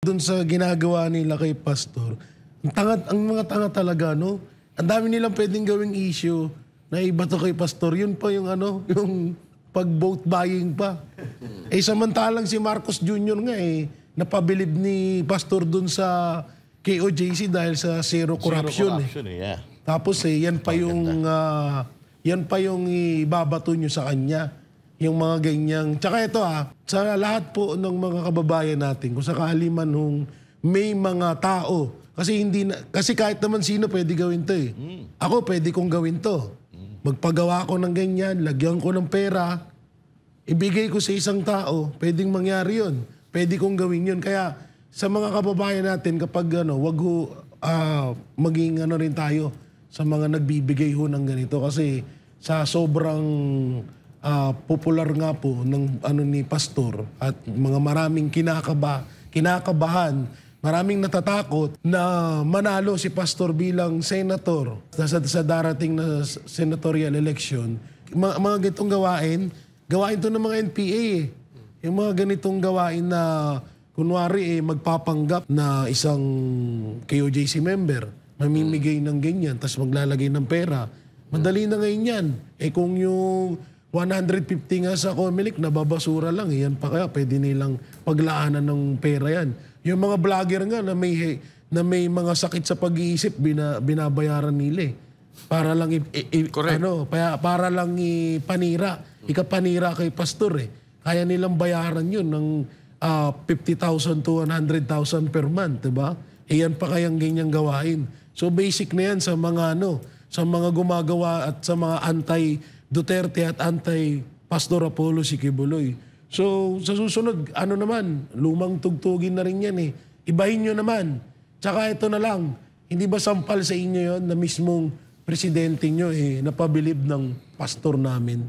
Doon sa ginagawa nila kay Pastor, ang mga tanga talaga, no? Ang dami nilang pwedeng gawing issue na ibato kay Pastor. Yun pa yung yung pag-vote buying pa. Samantalang si Marcos Jr. nga napabilib ni Pastor doon sa KOJC dahil sa zero corruption. Yeah. Tapos yan pa yung ibabato nyo sa kanya. Yung mga ganyang... Tsaka ito sa lahat po ng mga kababayan natin, kung sakali man may mga tao, kasi kahit naman sino pwede gawin to Ako pwede kong gawin to. Magpagawa ko ng ganyan, lagyan ko ng pera, ibigay ko sa isang tao, pwedeng mangyari yun. Pwede kong gawin yun. Kaya sa mga kababayan natin, kapag wag maging rin tayo sa mga nagbibigay ng ganito. Kasi sa sobrang... popular nga po ng ni Pastor at mga maraming kinakabahan, maraming natatakot na manalo si Pastor bilang senator sa darating na senatorial election. Mga ganitong gawain to ng mga NPA Yung mga ganitong gawain na kunwari magpapanggap na isang KOJC member, mamimigay ng ganyan, tapos maglalagay ng pera. Madali na ngayon yan. Kung yung 150 nga sa Comelec, nababasura lang. Yan pa kaya, pwede nilang paglaanan ng pera yan. Yung mga vlogger nga na may mga sakit sa pag-iisip, binabayaran nila para lang para lang ikapanira kay Pastor Kaya nilang bayaran yun ng 50,000 to 100,000 per month, diba? Yan pa kayang ganyang gawain. So basic na yan sa mga sa mga gumagawa at sa mga anti-Duterte at anti-Pastor Apollo Siquiboloy. So sa susunod, naman, lumang tugtugin na rin yan Ibahin nyo naman. Tsaka ito na lang, hindi ba sampal sa inyo yon na mismong presidente nyo napabilib ng pastor namin?